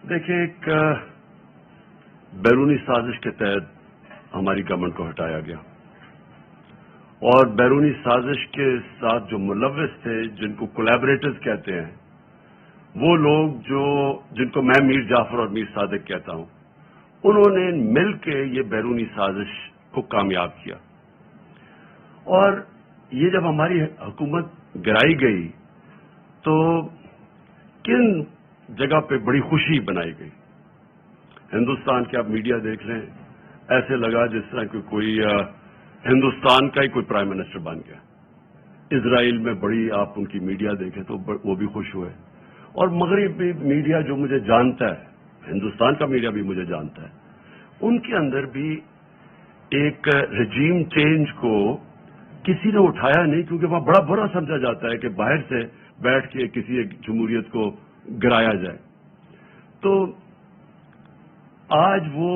دیکھیں، ایک بیرونی سازش کے تحت ہماری گورنمنٹ کو ہٹایا گیا، اور بیرونی سازش کے ساتھ جو ملوث تھے، جن کو کولیبریٹرز کہتے ہیں، وہ لوگ جن کو میں میر جعفر اور میر صادق کہتا ہوں، انہوں نے مل کے یہ بیرونی سازش کو کامیاب کیا۔ اور یہ جب ہماری حکومت گرائی گئی تو کن جگہ پہ بڑی خوشی بنائی گئی۔ ہندوستان کے آپ میڈیا دیکھ لیں، ایسے لگا جس طرح کہ کوئی ہندوستان کا ہی کوئی پرائم منسٹر بن گیا۔ اسرائیل میں بڑی آپ ان کی میڈیا دیکھیں تو وہ بھی خوش ہوئے، اور مغربی میڈیا جو مجھے جانتا ہے، ہندوستان کا میڈیا بھی مجھے جانتا ہے، ان کے اندر بھی ایک رجیم چینج کو کسی نے اٹھایا نہیں، کیونکہ وہاں بڑا برا سمجھا جاتا ہے کہ باہر سے بیٹھ کے کسی ایک جمہوریت کو گرایا جائے۔ تو آج وہ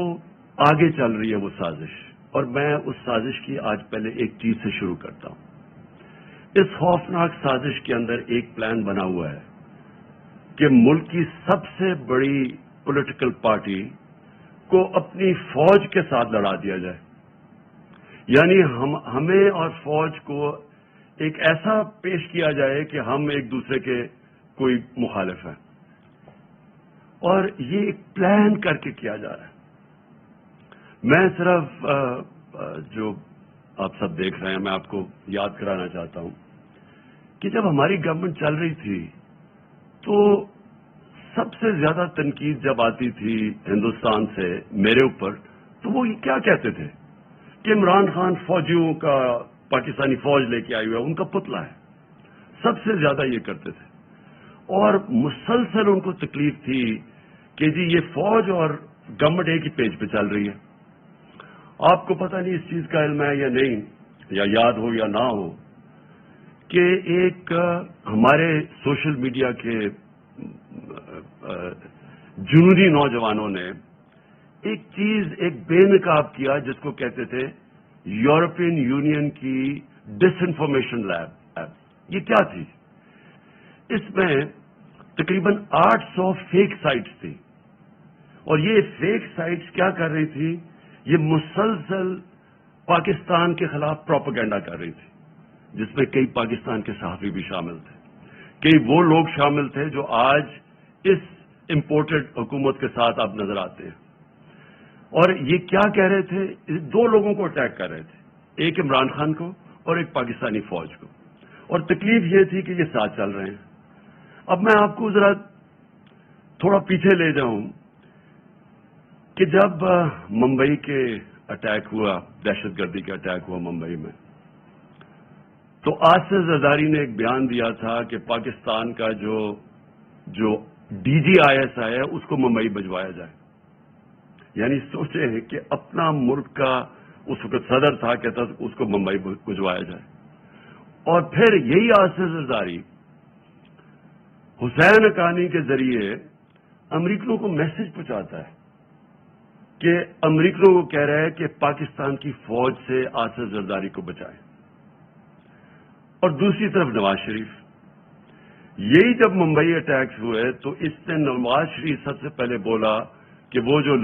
آگے چل رہی ہے وہ سازش، اور میں اس سازش کی آج پہلے ایک چیز سے شروع کرتا ہوں۔ اس خوفناک سازش کے اندر ایک پلان بنا ہوا ہے کہ ملک کی سب سے بڑی پولیٹیکل پارٹی کو اپنی فوج کے ساتھ لڑا دیا جائے، یعنی ہمیں اور فوج کو ایک ایسا پیش کیا جائے کہ ہم ایک دوسرے کے کوئی مخالف ہیں، اور یہ ایک پلان کر کے کیا جا رہا ہے۔ میں صرف جو آپ سب دیکھ رہے ہیں، میں آپ کو یاد کرانا چاہتا ہوں کہ جب ہماری گورنمنٹ چل رہی تھی تو سب سے زیادہ تنقید جب آتی تھی ہندوستان سے میرے اوپر، تو وہ کیا کہتے تھے کہ عمران خان فوجیوں کا، پاکستانی فوج لے کے آئی ہوئی ہے، ان کا پتلا ہے۔ سب سے زیادہ یہ کرتے تھے، اور مسلسل ان کو تکلیف تھی کہ جی یہ فوج اور گورنمنٹ ایک ہی پیج پہ چل رہی ہے۔ آپ کو پتہ نہیں اس چیز کا علم ہے یا نہیں، یا یاد ہو یا نہ ہو، کہ ایک ہمارے سوشل میڈیا کے جنونی نوجوانوں نے ایک چیز، ایک بے نقاب کیا جس کو کہتے تھے یورپین یونین کی ڈس انفارمیشن لیب۔ یہ کیا تھی؟ اس میں تقریباً 800 فیک سائٹس تھی، اور یہ فیک سائٹس کیا کر رہی تھی؟ یہ مسلسل پاکستان کے خلاف پروپیگنڈا کر رہی تھی، جس میں کئی پاکستان کے صحافی بھی شامل تھے، کئی وہ لوگ شامل تھے جو آج اس امپورٹڈ حکومت کے ساتھ آپ نظر آتے ہیں۔ اور یہ کیا کہہ رہے تھے؟ دو لوگوں کو اٹیک کر رہے تھے، ایک عمران خان کو اور ایک پاکستانی فوج کو، اور تکلیف یہ تھی کہ یہ ساتھ چل رہے ہیں۔ اب میں آپ کو ذرا تھوڑا پیچھے لے جاؤں کہ جب ممبئی کے اٹیک ہوا، دہشت گردی کا اٹیک ہوا ممبئی میں، تو آصف زرداری نے ایک بیان دیا تھا کہ پاکستان کا جو D G I S I ہے اس کو ممبئی بھجوایا جائے۔ یعنی سوچیں کہ اپنا ملک کا اس وقت صدر تھا، کہتا اس کو ممبئی بھجوایا جائے، اور پھر یہی آصف زرداری حسین حقانی کے ذریعے امریکنوں کو میسج پہنچاتا ہے کہ امریکنوں کو کہہ رہا ہے کہ پاکستان کی فوج سے آصف زرداری کو بچائیں۔ اور دوسری طرف نواز شریف، یہی جب ممبئی اٹیکس ہوئے تو اس نے نواز شریف سب سے پہلے بولا کہ وہ جو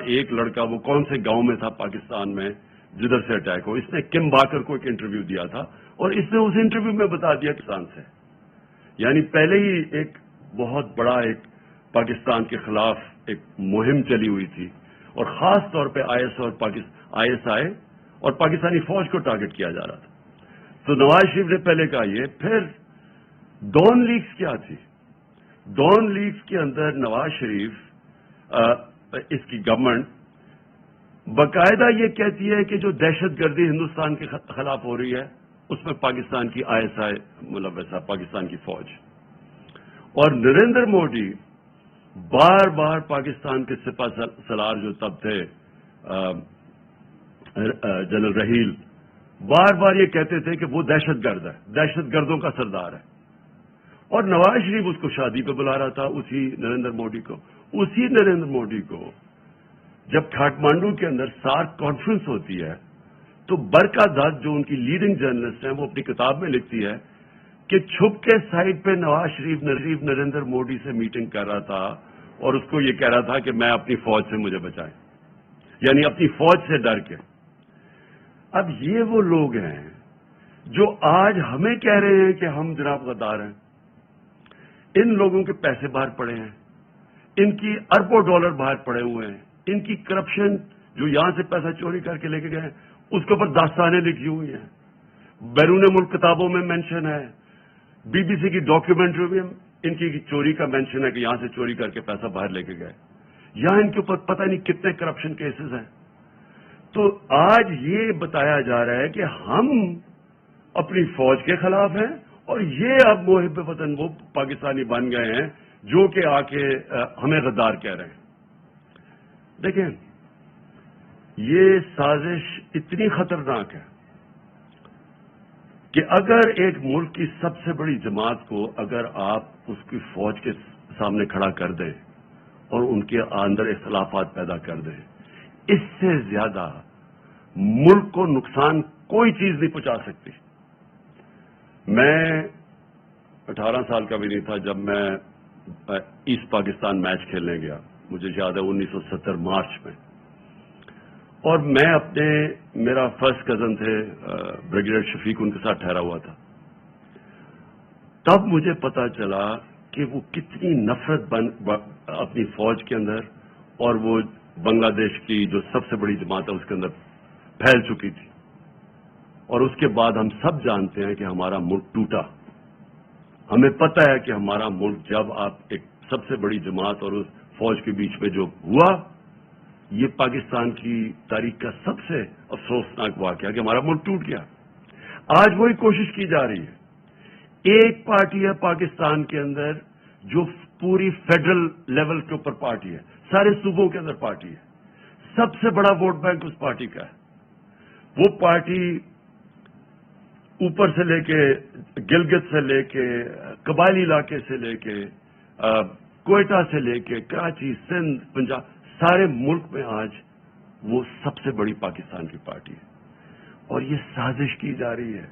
ایک لڑکا وہ کون سے گاؤں میں تھا پاکستان میں جدھر سے اٹیک ہو، اس نے کم باکر کو ایک انٹرویو دیا تھا، اور اس نے اس انٹرویو میں بتا دیا پاکستان سے۔ یعنی پہلے ہی ایک بہت بڑا ایک پاکستان کے خلاف ایک مہم چلی ہوئی تھی، اور خاص طور پہ آئی ایس آئی اور پاکستانی فوج کو ٹارگٹ کیا جا رہا تھا۔ تو نواز شریف نے پہلے کہا یہ۔ پھر ڈان لیکس کیا تھی؟ ڈان لیکس کے اندر نواز شریف، اس کی گورنمنٹ باقاعدہ یہ کہتی ہے کہ جو دہشت گردی ہندوستان کے خلاف ہو رہی ہے اس میں پاکستان کی آئی ایس آئی ملوث ہے، پاکستان کی فوج۔ اور نریندر مودی بار بار پاکستان کے سپاہ سالار جو تب تھے جنرل رحیل، بار بار یہ کہتے تھے کہ وہ دہشت گرد ہے، دہشت گردوں کا سردار ہے، اور نواز شریف اس کو شادی پہ بلا رہا تھا، اسی نریندر مودی کو جب کھاٹمانڈو کے اندر سارک کانفرنس ہوتی ہے تو برکا دت جو ان کی لیڈنگ جرنلسٹ ہیں وہ اپنی کتاب میں لکھتی ہے کہ چھپ کے سائٹ پہ نواز شریف نریندر مودی سے میٹنگ کر رہا تھا، اور اس کو یہ کہہ رہا تھا کہ میں اپنی فوج سے مجھے بچائیں، یعنی اپنی فوج سے ڈر کے۔ اب یہ وہ لوگ ہیں جو آج ہمیں کہہ رہے ہیں کہ ہم جناب غدار ہیں۔ ان لوگوں کے پیسے باہر پڑے ہیں، ان کی اربوں ڈالر باہر پڑے ہوئے ہیں، ان کی کرپشن جو یہاں سے پیسہ چوری کر کے لے کے گئے اس کے اوپر داستانیں لکھی ہوئی ہیں، بیرون ملک کتابوں میں مینشن ہے، بی بی سی کی ڈاکیومنٹری میں ان کی چوری کا مینشن ہے کہ یہاں سے چوری کر کے پیسہ باہر لے کے گئے۔ یہاں ان کے اوپر پتہ نہیں کتنے کرپشن کیسز ہیں۔ تو آج یہ بتایا جا رہا ہے کہ ہم اپنی فوج کے خلاف ہیں اور یہ اب محب وطن وہ پاکستانی بن گئے ہیں جو کہ آ کے ہمیں غدار کہہ رہے ہیں۔ دیکھیں، یہ سازش اتنی خطرناک ہے کہ اگر ایک ملک کی سب سے بڑی جماعت کو اگر آپ اس کی فوج کے سامنے کھڑا کر دیں اور ان کے اندر اختلافات پیدا کر دیں، اس سے زیادہ ملک کو نقصان کوئی چیز نہیں پہنچا سکتی۔ میں 18 سال کا بھی نہیں تھا جب میں ایسٹ پاکستان میچ کھیلنے گیا، مجھے یاد ہے 1970 مارچ میں، اور میں میرا فرسٹ کزن تھے بریگیڈیئر شفیق، ان کے ساتھ ٹھہرا ہوا تھا۔ تب مجھے پتا چلا کہ وہ کتنی نفرت اپنی فوج کے اندر اور وہ بنگلہ دیش کی جو سب سے بڑی جماعت ہے اس کے اندر پھیل چکی تھی، اور اس کے بعد ہم سب جانتے ہیں کہ ہمارا ملک ٹوٹا۔ ہمیں پتہ ہے کہ ہمارا ملک جب آپ ایک سب سے بڑی جماعت اور اس فوج کے بیچ میں جو ہوا، یہ پاکستان کی تاریخ کا سب سے افسوسناک واقعہ کہ ہمارا ملک ٹوٹ گیا۔ آج وہی کوشش کی جا رہی ہے۔ ایک پارٹی ہے پاکستان کے اندر جو پوری فیڈرل لیول کے اوپر پارٹی ہے، سارے صوبوں کے اندر پارٹی ہے، سب سے بڑا ووٹ بینک اس پارٹی کا ہے۔ وہ پارٹی اوپر سے لے کے گلگت سے لے کے قبائلی علاقے سے لے کے کوئٹہ سے لے کے کراچی، سندھ، پنجاب، سارے ملک میں آج وہ سب سے بڑی پاکستان کی پارٹی ہے، اور یہ سازش کی جا رہی ہے،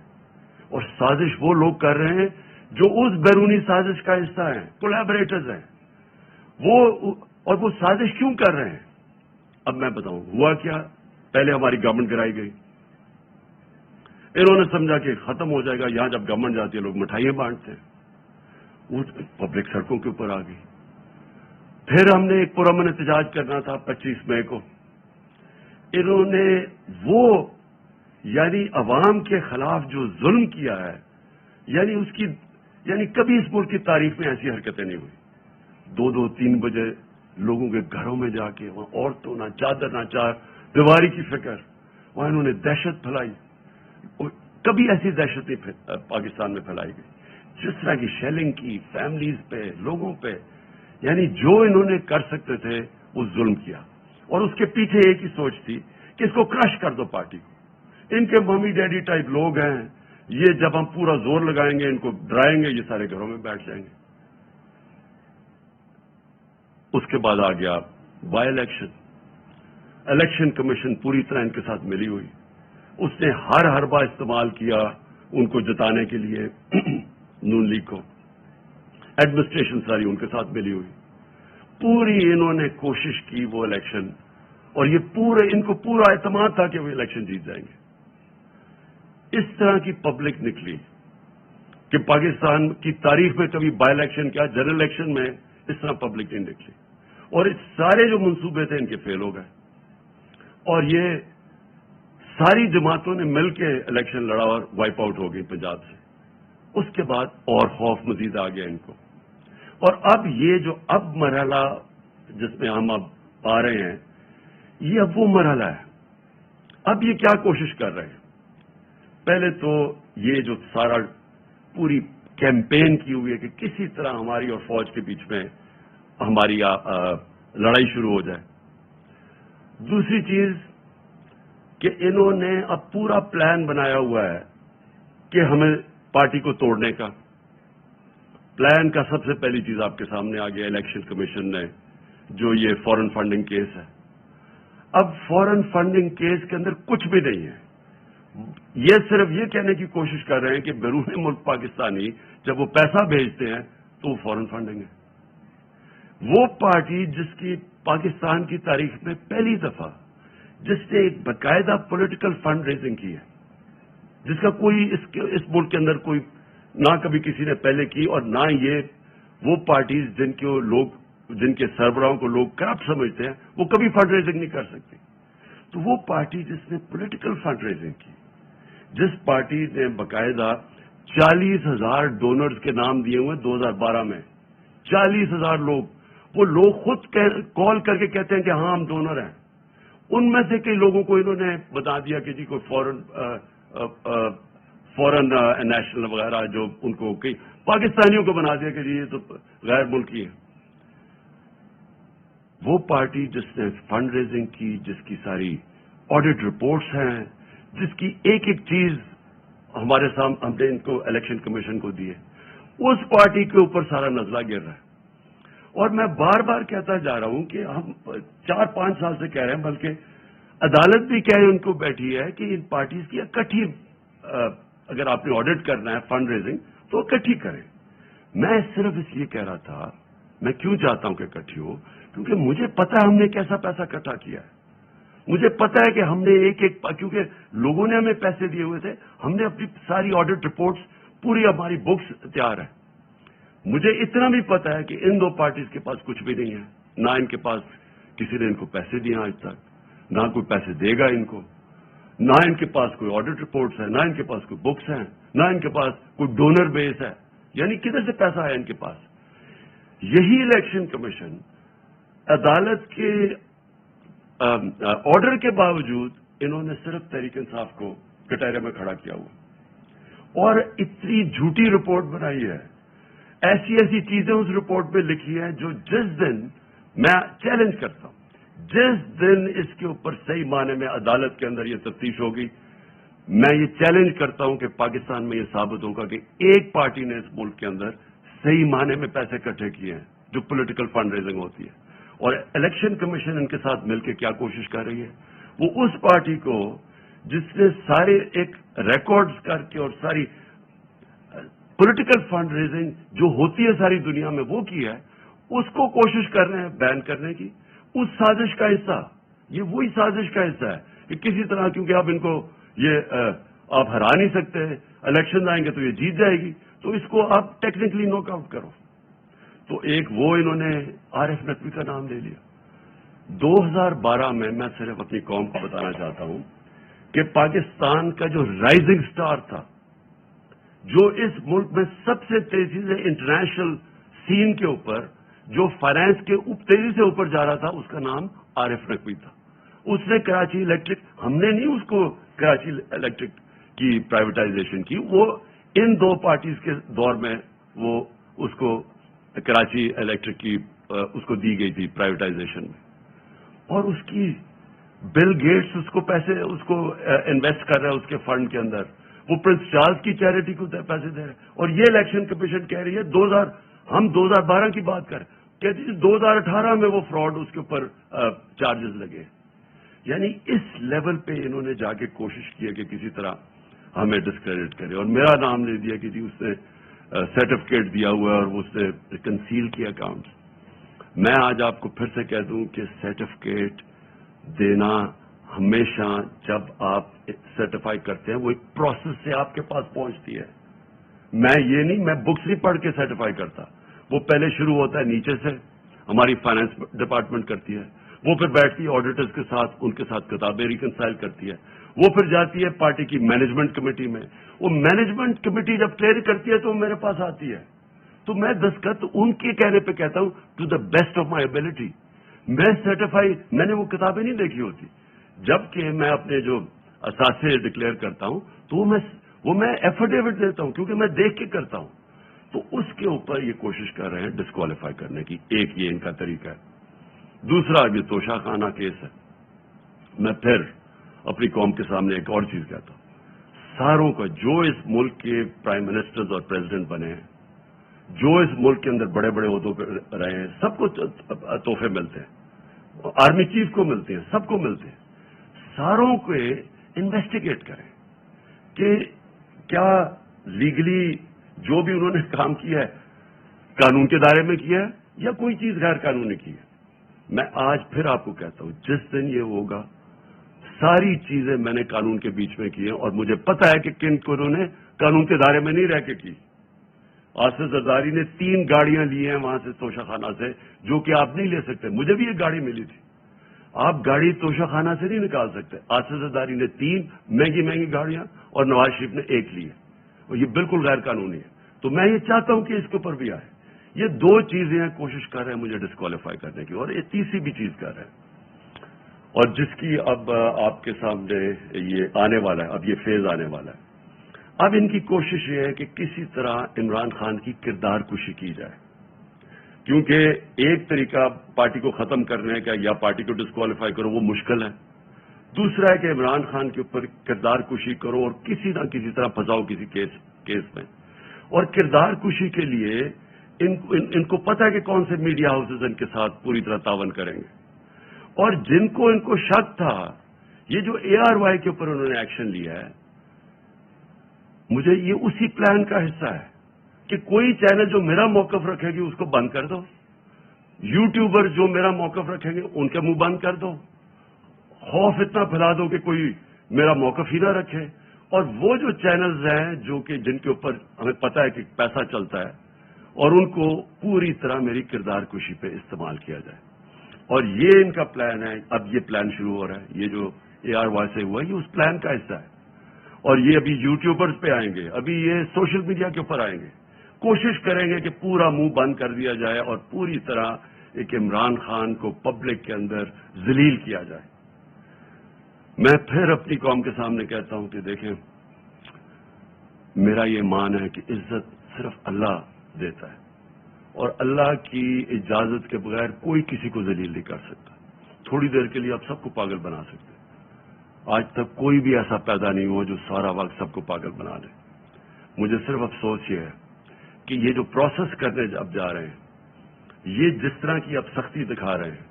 اور سازش وہ لوگ کر رہے ہیں جو اس بیرونی سازش کا حصہ ہیں، کولیبریٹرز ہیں اور وہ سازش کیوں کر رہے ہیں؟ اب میں بتاؤں ہوا کیا۔ پہلے ہماری گورنمنٹ گرائی گئی، انہوں نے سمجھا کہ ختم ہو جائے گا، یہاں جب گورنمنٹ جاتی ہے لوگ مٹھائیاں بانٹتے ہیں، وہ پبلک سڑکوں کے اوپر آ گئی۔ پھر ہم نے ایک پرامن احتجاج کرنا تھا 25 مئی کو، انہوں نے وہ یعنی عوام کے خلاف جو ظلم کیا ہے، یعنی کبھی اس ملک کی تاریخ میں ایسی حرکتیں نہیں ہوئی۔ 2-2 3 بجے لوگوں کے گھروں میں جا کے وہاں عورتوں نہ چادر نہ چار دیواری کی فکر، وہاں انہوں نے دہشت پھیلائی۔ کبھی ایسی دہشت نہیں پاکستان میں پھیلائی گئی جس طرح کی شیلنگ کی فیملیز پہ، لوگوں پہ، یعنی جو انہوں نے کر سکتے تھے وہ ظلم کیا، اور اس کے پیچھے ایک ہی سوچ تھی کہ اس کو کرش کر دو پارٹی کو۔ ان کے ممی ڈیڈی ٹائپ لوگ ہیں، یہ جب ہم پورا زور لگائیں گے، ان کو ڈرائیں گے، یہ سارے گھروں میں بیٹھ جائیں گے۔ اس کے بعد آ گیا بائی الیکشن کمیشن پوری طرح ان کے ساتھ ملی ہوئی، اس نے ہر حربہ استعمال کیا ان کو جتانے کے لیے نون لیگ کو، ایڈمنسٹریشن ساری ان کے ساتھ ملی ہوئی، پوری انہوں نے کوشش کی وہ الیکشن، اور ان کو پورا اعتماد تھا کہ وہ الیکشن جیت جائیں گے۔ اس طرح کی پبلک نکلی کہ پاکستان کی تاریخ میں کبھی بائی الیکشن کیا، جنرل الیکشن میں اس طرح پبلک نہیں نکلی، اور اس سارے جو منصوبے تھے ان کے فیل ہو گئے، اور یہ ساری جماعتوں نے مل کے الیکشن لڑا اور وائپ آؤٹ ہو گئی پنجاب سے۔ اس کے بعد اور خوف مزید آ گیا ان کو، اور اب یہ جو اب مرحلہ جس میں ہم اب آ رہے ہیں، یہ اب وہ مرحلہ ہے۔ اب یہ کیا کوشش کر رہے ہیں؟ پہلے تو یہ جو سارا پوری کیمپین کی ہوئی ہے کہ کسی طرح ہماری اور فوج کے بیچ میں ہماری لڑائی شروع ہو جائے۔ دوسری چیز کہ انہوں نے اب پورا پلان بنایا ہوا ہے کہ ہمیں پارٹی کو توڑنے کا پلان کا سب سے پہلی چیز آپ کے سامنے آ گیا الیکشن کمیشن نے جو یہ فورن فنڈنگ کیس ہے۔ اب فورن فنڈنگ کیس کے اندر کچھ بھی نہیں ہے، یہ صرف یہ کہنے کی کوشش کر رہے ہیں کہ بیرون ملک پاکستانی جب وہ پیسہ بھیجتے ہیں تو وہ فورن فنڈنگ ہے۔ وہ پارٹی جس کی پاکستان کی تاریخ میں پہلی دفعہ جس نے ایک باقاعدہ پولیٹیکل فنڈ ریزنگ کی ہے، جس کا کوئی اس ملک کے اندر کوئی نہ کبھی کسی نے پہلے کی، اور نہ یہ وہ پارٹیز جن کے سربراہوں کو لوگ کرپٹ سمجھتے ہیں وہ کبھی فنڈ ریزنگ نہیں کر سکتی. تو وہ پارٹی جس نے پولیٹیکل فنڈ ریزنگ کی، جس پارٹی نے باقاعدہ 40,000 ڈونرز کے نام دیے ہوئے 2012 میں، 40,000 لوگ، وہ لوگ خود کال کر کے کہتے ہیں کہ ہاں ہم ڈونر ہیں. ان میں سے کئی لوگوں کو انہوں نے بتا دیا کہ جی کوئی فورن نیشنل وغیرہ، جو ان کو کئی پاکستانیوں کو بنا دیا کہ جی یہ تو غیر ملکی ہے. وہ پارٹی جس نے فنڈ ریزنگ کی، جس کی ساری آڈٹ رپورٹس ہیں، جس کی ایک ایک چیز ہمارے سامنے ہم نے ان کو الیکشن کمیشن کو دی ہے، اس پارٹی کے اوپر سارا نزلہ گر رہا ہے. اور میں بار بار کہتا جا رہا ہوں کہ ہم 4-5 سال سے کہہ رہے ہیں، بلکہ عدالت بھی کہہ ان کو بیٹھی ہے کہ ان پارٹیز کی اکٹھی، اگر آپ نے آڈٹ کرنا ہے فنڈ ریزنگ تو اکٹھی کریں. میں صرف اس لیے کہہ رہا تھا، میں کیوں چاہتا ہوں کہ اکٹھی ہو، کیونکہ مجھے پتا ہے ہم نے کیسا پیسہ اکٹھا کیا ہے. مجھے پتا ہے کہ ہم نے کیونکہ لوگوں نے ہمیں پیسے دیے ہوئے تھے، ہم نے اپنی ساری آڈٹ رپورٹس، پوری ہماری بکس تیار ہیں. مجھے اتنا بھی پتا ہے کہ ان دو پارٹیز کے پاس کچھ بھی نہیں ہے، نہ ان کے پاس کسی نے ان کو پیسے دیے آج تک، نہ کوئی پیسے دے گا ان کو، نہ ان کے پاس کوئی آڈٹ رپورٹس ہیں، نہ ان کے پاس کوئی بکس ہیں، نہ ان کے پاس کوئی ڈونر بیس ہے. یعنی کدھر سے پیسہ آیا ان کے پاس؟ یہی الیکشن کمیشن عدالت کے آرڈر کے باوجود انہوں نے صرف تحریک انصاف کو کٹہرے میں کھڑا کیا ہوا، اور اتنی جھوٹی رپورٹ بنائی ہے، ایسی ایسی چیزیں اس رپورٹ میں لکھی ہیں جو جس دن میں چیلنج کرتا ہوں، جس دن اس کے اوپر صحیح معنی میں عدالت کے اندر یہ تفتیش ہوگی، میں یہ چیلنج کرتا ہوں کہ پاکستان میں یہ ثابت ہوگا کہ ایک پارٹی نے اس ملک کے اندر صحیح معنی میں پیسے اکٹھے کیے ہیں جو پولیٹیکل فنڈ ریزنگ ہوتی ہے. اور الیکشن کمیشن ان کے ساتھ مل کے کیا کوشش کر رہی ہے، وہ اس پارٹی کو جس نے سارے ایک ریکارڈز کر کے اور ساری پولیٹیکل فنڈ ریزنگ جو ہوتی ہے ساری دنیا میں وہ کی ہے، اس کو کوشش کر رہے ہیں بین کرنے کی. اس سازش کا حصہ، یہ وہی سازش کا حصہ ہے کہ کسی طرح، کیونکہ آپ ان کو یہ آپ ہرا نہیں سکتے، الیکشن آئیں گے تو یہ جیت جائے گی، تو اس کو آپ ٹیکنیکلی ناک آؤٹ کرو. تو ایک وہ انہوں نے عارف نقوی کا نام لے لیا. 2012 میں صرف اپنی قوم کو بتانا چاہتا ہوں کہ پاکستان کا جو رائزنگ سٹار تھا، جو اس ملک میں سب سے تیزی سے انٹرنیشنل سین کے اوپر جو فائنانس کے تیزی سے اوپر جا رہا تھا، اس کا نام عارف نقوی تھا. اس نے کراچی الیکٹرک، ہم نے نہیں اس کو کراچی الیکٹرک کی پرائیویٹائزیشن کی، وہ ان دو پارٹیز کے دور میں وہ اس کو کراچی الیکٹرک کی اس کو دی گئی تھی پرائیویٹائزیشن میں. اور اس کی بل گیٹس اس کو پیسے، اس کو انویسٹ کر رہا ہے اس کے فنڈ کے اندر، وہ پرنس چارلز کی چیریٹی کو پیسے دے رہے ہیں. اور یہ الیکشن کمیشن کہہ رہی ہے ہم 2012 کی بات کریں، کہتی ہے 2018 میں وہ فراڈ اس کے اوپر چارجز لگے. یعنی اس لیول پہ انہوں نے جا کے کوشش کی ہے کہ کسی طرح ہمیں ڈسکریڈٹ کرے، اور میرا نام لے دیا کہ جی اس نے سرٹیفکیٹ دیا ہوا ہے اور وہ اس نے کنسیل کیا اکاؤنٹس. میں آج آپ کو پھر سے کہہ دوں کہ سرٹیفکیٹ دینا ہمیشہ، جب آپ سرٹیفائی کرتے ہیں، وہ ایک پروسیس سے آپ کے پاس پہنچتی ہے. میں بکس نہیں پڑھ کے سرٹیفائی کرتا، وہ پہلے شروع ہوتا ہے نیچے سے، ہماری فائنانس ڈپارٹمنٹ کرتی ہے، وہ پھر بیٹھتی ہے آڈیٹرز کے ساتھ، ان کے ساتھ کتابیں ریکنسائل کرتی ہے، وہ پھر جاتی ہے پارٹی کی مینجمنٹ کمیٹی میں، وہ مینجمنٹ کمیٹی جب کلیئر کرتی ہے تو میرے پاس آتی ہے، تو میں دستخط ان کے کہنے پہ کہتا ہوں to the best of my ability. میں سرٹیفائی، میں نے وہ کتابیں نہیں دیکھی ہوتی، جبکہ میں اپنے جو اثاثے ڈکلیئر کرتا ہوں تو وہ میں ایفیڈیوٹ دیتا ہوں، کیونکہ میں دیکھ کے کرتا ہوں. تو اس کے اوپر یہ کوشش کر رہے ہیں ڈسکوالیفائی کرنے کی. ایک یہ ان کا طریقہ ہے. دوسرا یہ توشہ خانہ کیس ہے. میں پھر اپنی قوم کے سامنے ایک اور چیز کہتا ہوں، ساروں کا جو اس ملک کے پرائم منسٹرز اور پریزیڈنٹ بنے ہیں، جو اس ملک کے اندر بڑے بڑے عہدوں پہ رہے ہیں، سب کو تحفے ملتے ہیں، آرمی چیف کو ملتے ہیں، سب کو ملتے ہیں. ساروں کو انویسٹیگیٹ کریں کہ کیا لیگلی جو بھی انہوں نے کام کیا ہے قانون کے دائرے میں کیا ہے یا کوئی چیز غیر قانونی کی ہے. میں آج پھر آپ کو کہتا ہوں جس دن یہ ہوگا ساری چیزیں میں نے قانون کے بیچ میں کی ہیں اور مجھے پتا ہے کہ کن کو انہوں نے قانون کے دائرے میں نہیں رہ کے کی. آصف زرداری نے 3 گاڑیاں لی ہیں وہاں سے توشہ خانہ سے جو کہ آپ نہیں لے سکتے. مجھے بھی ایک گاڑی ملی تھی. آپ گاڑی توشہ خانہ سے نہیں نکال سکتے. آصف زرداری نے 3 مہنگی گاڑیاں اور نواز شریف نے 1 لی ہے اور یہ بالکل غیر قانونی ہے. تو میں یہ چاہتا ہوں کہ اس کے اوپر بھی آئے. یہ 2 چیزیں کوشش کر رہے ہیں مجھے ڈسکوالیفائی کرنے کی اور یہ تیسری بھی چیز کر رہے ہیں اور جس کی اب آپ کے سامنے یہ آنے والا ہے. اب یہ فیز آنے والا ہے. اب ان کی کوشش یہ ہے کہ کسی طرح عمران خان کی کردار کشی کی جائے کیونکہ ایک طریقہ پارٹی کو ختم کرنے کا یا پارٹی کو ڈسکوالیفائی کرو وہ مشکل ہے. دوسرا ہے کہ عمران خان کے اوپر کردار کشی کرو اور کسی نہ کسی طرح پھنساؤ کسی کیس میں. اور کردار کشی کے لیے ان کو پتہ ہے کہ کون سے میڈیا ہاؤسز ان کے ساتھ پوری طرح تعاون کریں گے. اور جن کو شک تھا یہ جو ARY کے اوپر انہوں نے ایکشن لیا ہے مجھے یہ اسی پلان کا حصہ ہے کہ کوئی چینل جو میرا موقف رکھے گی اس کو بند کر دو. یوٹیوبر جو میرا موقف رکھیں گے ان کے منہ بند کر دو. خوف اتنا پھیلا دو کہ کوئی میرا موقف ہی نہ رکھے. اور وہ جو چینلز ہیں جو کہ جن کے اوپر ہمیں پتہ ہے کہ پیسہ چلتا ہے اور ان کو پوری طرح میری کردار کشی پہ استعمال کیا جائے. اور یہ ان کا پلان ہے. اب یہ پلان شروع ہو رہا ہے. یہ جو ARY سے ہوا ہے یہ اس پلان کا حصہ ہے. اور یہ ابھی یوٹیوبرز پہ آئیں گے. ابھی یہ سوشل میڈیا کے اوپر آئیں گے. کوشش کریں گے کہ پورا منہ بند کر دیا جائے اور پوری طرح ایک عمران خان کو پبلک کے اندر ذلیل کیا جائے. میں پھر اپنی قوم کے سامنے کہتا ہوں کہ دیکھیں میرا یہ مان ہے کہ عزت صرف اللہ دیتا ہے اور اللہ کی اجازت کے بغیر کوئی کسی کو ذلیل نہیں کر سکتا. تھوڑی دیر کے لیے آپ سب کو پاگل بنا سکتے. آج تک کوئی بھی ایسا پیدا نہیں ہوا جو سارا وقت سب کو پاگل بنا دے. مجھے صرف افسوس یہ ہے کہ یہ جو پروسیس کرنے اب جا رہے ہیں یہ جس طرح کی اب سختی دکھا رہے ہیں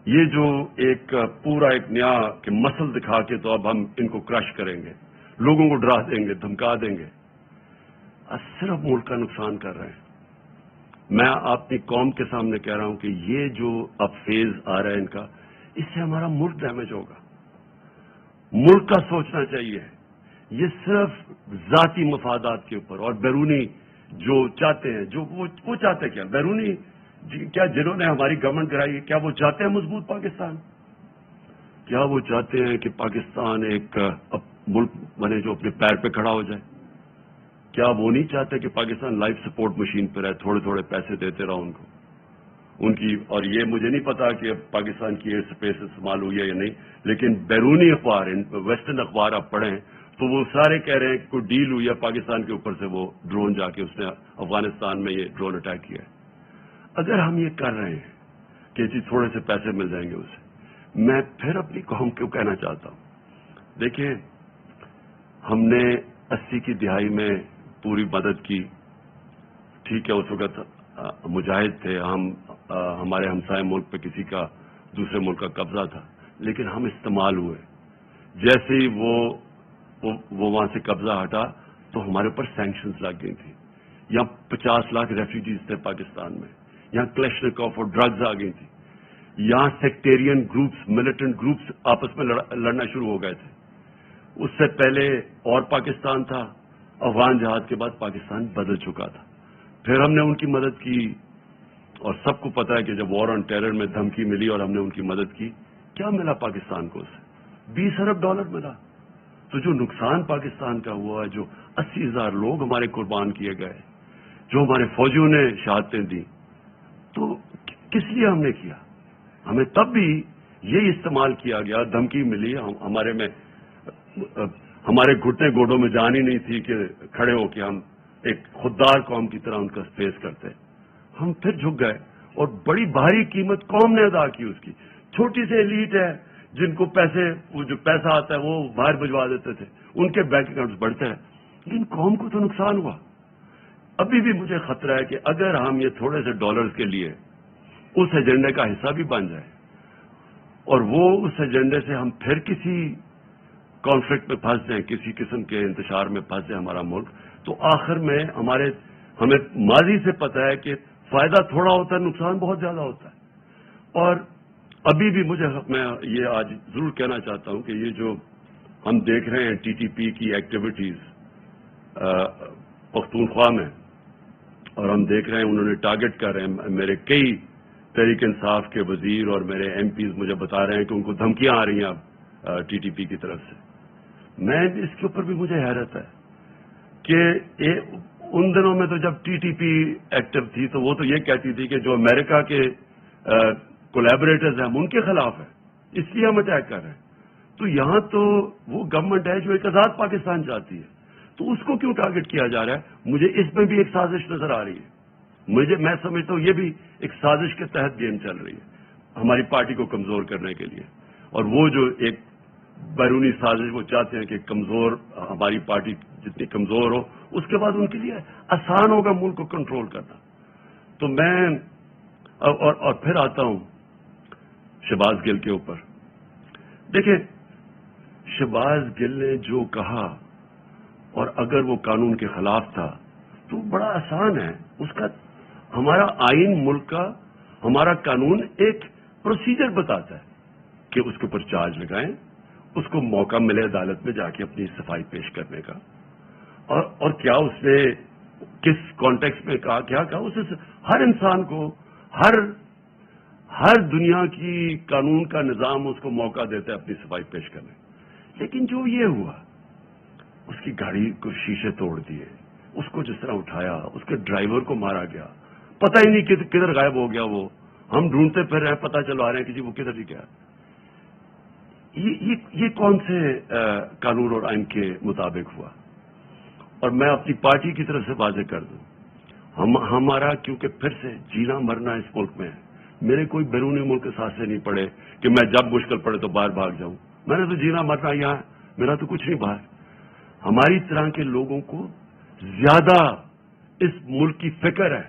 یہ جو ایک پورا ایک نیا کہ مسل دکھا کے تو اب ہم ان کو کرش کریں گے, لوگوں کو ڈرا دیں گے, دھمکا دیں گے, صرف ملک کا نقصان کر رہے ہیں. میں اپنی قوم کے سامنے کہہ رہا ہوں کہ یہ جو اب فیز آ رہا ہے ان کا, اس سے ہمارا ملک ڈیمیج ہوگا. ملک کا سوچنا چاہیے. یہ صرف ذاتی مفادات کے اوپر اور بیرونی جو چاہتے ہیں, جو وہ چاہتے کیا بیرونی کیا جنہوں نے ہماری گورنمنٹ کرائی ہے, کیا وہ چاہتے ہیں مضبوط پاکستان؟ کیا وہ چاہتے ہیں کہ پاکستان ایک ملک بنے جو اپنے پیر پہ کھڑا ہو جائے؟ کیا وہ نہیں چاہتے کہ پاکستان لائف سپورٹ مشین پہ رہے, تھوڑے تھوڑے پیسے دیتے رہو ان کو ان کی؟ اور یہ مجھے نہیں پتا کہ اب پاکستان کی ایئر اسپیس استعمال ہوئی ہے یا نہیں, لیکن بیرونی اخبار ویسٹرن اخبار آپ پڑھیں تو وہ سارے کہہ رہے ہیں کہ کوئی ڈیل ہوئی ہے پاکستان کے اوپر سے, وہ ڈرون جا کے اس نے افغانستان میں یہ ڈرون اٹیک کیا ہے. اگر ہم یہ کر رہے ہیں کہ جی تھوڑے سے پیسے مل جائیں گے اسے, میں پھر اپنی قوم کو کہنا چاہتا ہوں, دیکھیں ہم نے 80 کی دہائی میں پوری مدد کی, ٹھیک ہے اس وقت مجاہد تھے ہم, ہمارے ہمسائے ملک پہ کسی کا دوسرے ملک کا قبضہ تھا, لیکن ہم استعمال ہوئے. جیسے ہی وہ وہاں سے قبضہ ہٹا تو ہمارے اوپر سینکشنز لگ گئی تھی. یہاں 50 لاکھ ریفیوجیز تھے پاکستان میں, یہاں کلیشنکوف اور ڈرگز آ گئی تھی, یہاں سیکٹیرین گروپس ملیٹنٹ گروپس آپس میں لڑنا شروع ہو گئے تھے. اس سے پہلے اور پاکستان تھا, افغان جہاد کے بعد پاکستان بدل چکا تھا. پھر ہم نے ان کی مدد کی اور سب کو پتا ہے کہ جب وار آن ٹیرر میں دھمکی ملی اور ہم نے ان کی مدد کی, کیا ملا پاکستان کو؟ اسے $20 ارب ملا. تو جو نقصان پاکستان کا ہوا ہے, جو 80,000 لوگ ہمارے قربان کیے گئے, جو ہمارے فوجیوں نے شہادتیں دی, تو کس لیے ہم نے کیا؟ ہمیں تب بھی یہی استعمال کیا گیا, دھمکی ملی, ہمارے گھٹنے گوڈوں میں جان ہی نہیں تھی کہ کھڑے ہو کے ہم ایک خوددار قوم کی طرح ان کا فیس کرتے. ہم پھر جھک گئے اور بڑی بھاری قیمت قوم نے ادا کی اس کی. چھوٹی سی ایلیٹ ہے جن کو وہ جو پیسہ آتا ہے وہ باہر بھجوا دیتے تھے, ان کے بینک اکاؤنٹس بڑھتے ہیں, لیکن قوم کو تو نقصان ہوا. ابھی بھی مجھے خطرہ ہے کہ اگر ہم یہ تھوڑے سے ڈالرز کے لیے اس ایجنڈے کا حصہ بھی بن جائے اور وہ اس ایجنڈے سے ہم پھر کسی کانفلکٹ میں پھنس جائیں, کسی قسم کے انتشار میں پھنس جائے ہمارا ملک, تو آخر میں ہمیں ماضی سے پتہ ہے کہ فائدہ تھوڑا ہوتا ہے، نقصان بہت زیادہ ہوتا ہے۔ اور ابھی بھی میں یہ آج ضرور کہنا چاہتا ہوں کہ یہ جو ہم دیکھ رہے ہیں ٹی ٹی پی کی ایکٹیویٹیز پختونخوا میں، اور ہم دیکھ رہے ہیں انہوں نے ٹارگٹ کر رہے ہیں، میرے کئی تحریک انصاف کے وزیر اور میرے ایم پیز مجھے بتا رہے ہیں کہ ان کو دھمکیاں آ رہی ہیں اب ٹی ٹی پی کی طرف سے۔ میں اس کے اوپر بھی مجھے حیرت ہے کہ ان دنوں میں تو جب ٹی ٹی پی ایکٹیو تھی تو وہ تو یہ کہتی تھی کہ جو امریکہ کے کولیبریٹرز ہیں ہم ان کے خلاف ہیں، اس لیے ہم اٹیک کر رہے ہیں۔ تو یہاں تو وہ گورنمنٹ ہے جو ایک آزاد پاکستان چاہتی ہے، تو اس کو کیوں ٹارگٹ کیا جا رہا ہے؟ مجھے اس میں بھی ایک سازش نظر آ رہی ہے۔ میں سمجھتا ہوں یہ بھی ایک سازش کے تحت گیم چل رہی ہے ہماری پارٹی کو کمزور کرنے کے لیے، اور وہ جو ایک بیرونی سازش وہ چاہتے ہیں کہ ہماری پارٹی جتنی کمزور ہو اس کے بعد ان کے لیے آسان ہوگا ملک کو کنٹرول کرنا۔ تو میں اور پھر آتا ہوں شہباز گل کے اوپر۔ دیکھیں، شہباز گل نے جو کہا اور اگر وہ قانون کے خلاف تھا تو بڑا آسان ہے، اس کا ہمارا آئین ملک کا ہمارا قانون ایک پروسیجر بتاتا ہے کہ اس کے اوپر چارج لگائیں، اس کو موقع ملے عدالت میں جا کے اپنی صفائی پیش کرنے کا، اور کیا اس نے کس کانٹیکس میں کہا، کیا کہا، اسے ہر انسان کو ہر دنیا کی قانون کا نظام اس کو موقع دیتا ہے اپنی صفائی پیش کرنے۔ لیکن جو یہ ہوا، اس کی گاڑی کو شیشے توڑ دیے، اس کو جس طرح اٹھایا، اس کے ڈرائیور کو مارا گیا، پتہ ہی نہیں کدھر غائب ہو گیا وہ، ہم ڈھونڈتے پھر رہے ہیں، پتہ چلوا رہے ہیں کہ جی وہ کدھر ہی گیا۔ یہ کون سے قانون اور آئین کے مطابق ہوا؟ اور میں اپنی پارٹی کی طرف سے واضح کر دوں، ہمارا کیونکہ پھر سے جینا مرنا اس ملک میں ہے، میرے کوئی بیرونی ملک کے ساتھ سے نہیں پڑے کہ میں جب مشکل پڑے تو باہر بھاگ جاؤں، میں نے تو جینا مرنا یہاں ہے، میرا تو کچھ نہیں باہر۔ ہماری طرح کے لوگوں کو زیادہ اس ملک کی فکر ہے،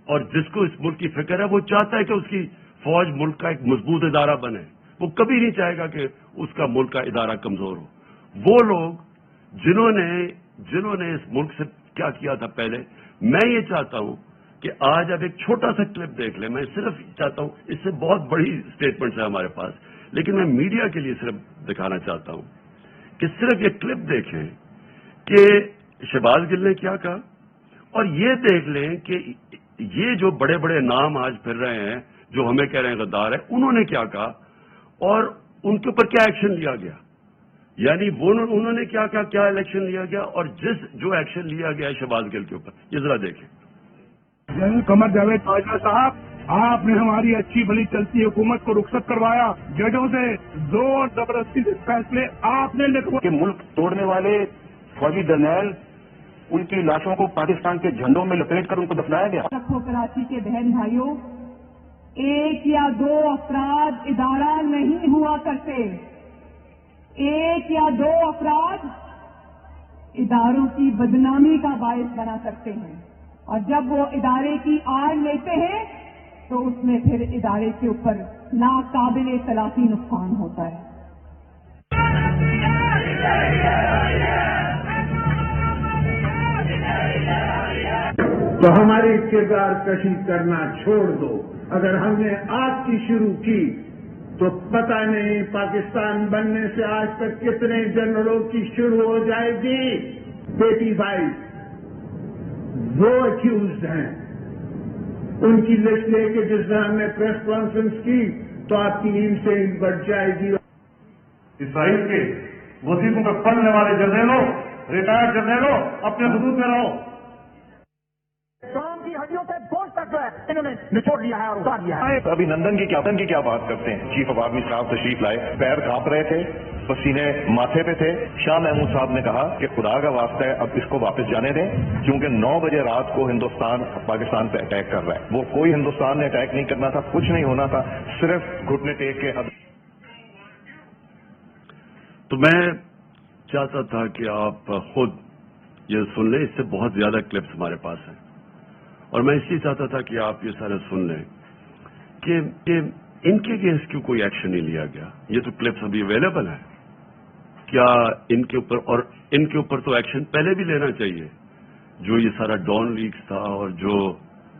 اور جس کو اس ملک کی فکر ہے وہ چاہتا ہے کہ اس کی فوج ملک کا ایک مضبوط ادارہ بنے، وہ کبھی نہیں چاہے گا کہ اس کا ملک کا ادارہ کمزور ہو۔ وہ لوگ جنہوں نے اس ملک سے کیا کیا تھا پہلے، میں یہ چاہتا ہوں کہ آج اب ایک چھوٹا سا کلپ دیکھ لیں، میں صرف چاہتا ہوں، اس سے بہت بڑی اسٹیٹمنٹس ہیں ہمارے پاس، لیکن میں میڈیا کے لیے صرف دکھانا چاہتا ہوں کہ صرف یہ کلپ دیکھیں کہ شہباز گل نے کیا کہا، اور یہ دیکھ لیں کہ یہ جو بڑے بڑے نام آج پھر رہے ہیں جو ہمیں کہہ رہے ہیں غدار ہے، انہوں نے کیا کہا اور ان کے اوپر کیا ایکشن لیا گیا، یعنی انہوں نے کیا کہا، کیا ایکشن لیا گیا، اور جو ایکشن لیا گیا ہے شہباز گل کے اوپر، یہ ذرا دیکھیں۔ جنرل قمر جاوید باجوہ صاحب، آپ نے ہماری اچھی بھلی چلتی حکومت کو رخصت کروایا، ججوں سے زور زبردستی سے فیصلے آپ نے لکھوا کہ ملک توڑنے والے فوجی جرنیل، ان کی لاشوں کو پاکستان کے جھنڈوں میں لپیٹ کر ان کو دفنایا گیا۔ کراچی کے بہن بھائیوں، ایک یا دو افراد ادارہ نہیں ہوا کرتے، ایک یا دو افراد اداروں کی بدنامی کا باعث بنا سکتے ہیں، اور جب وہ ادارے کی آڑ لیتے ہیں تو اس میں پھر ادارے کے اوپر ناقابل تلافی نقصان ہوتا ہے۔ تو ہماری کردار کشی کرنا چھوڑ دو، اگر ہم نے آپ کی شروع کی تو پتہ نہیں پاکستان بننے سے آج تک کتنے جنرلوں کی شروع ہو جائے گی۔ بیٹی بھائی وہ اکیوزڈ ہیں، ان کی لسٹ لے کے جس دن ہم نے پریس کانفرنس کی تو آپ کی نیند سے بڑھ جائے گی۔ اسرائیل کے وظیفوں پر پڑھنے والے جرنیلوں، ریٹائرڈ جرنیلوں، اپنے حدود میں رہو۔ کام کی ہڈیوں سے گوشت تک جو ہے انہوں نے نچوڑ لیا ہے اور اتار دیا ہے۔ ابھینندن کی کیا بات کرتے ہیں؟ چیف آف آرمی صاحب تشریف لائے، پیر کانپ رہے تھے، پسینے ماتھے پہ تھے۔ شاہ محمود صاحب نے کہا کہ خدا کا واسطہ ہے اب اس کو واپس جانے دیں، کیونکہ 9 بجے رات کو ہندوستان پاکستان پہ اٹیک کر رہا ہے۔ وہ کوئی ہندوستان نے اٹیک نہیں کرنا تھا، کچھ نہیں ہونا تھا، صرف گھٹنے ٹیک کے۔ تو میں چاہتا تھا کہ آپ خود یہ سن لیں، اس سے بہت زیادہ کلپس ہمارے پاس ہیں، اور میں اس لیے چاہتا تھا کہ آپ یہ سارے سن لیں کہ ان کے اگینسٹ کیوں کوئی ایکشن نہیں لیا گیا۔ یہ تو کلپس ابھی اویلیبل ہیں، کیا ان کے اوپر، اور ان کے اوپر تو ایکشن پہلے بھی لینا چاہیے، جو یہ سارا ڈان لیکس تھا اور جو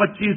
25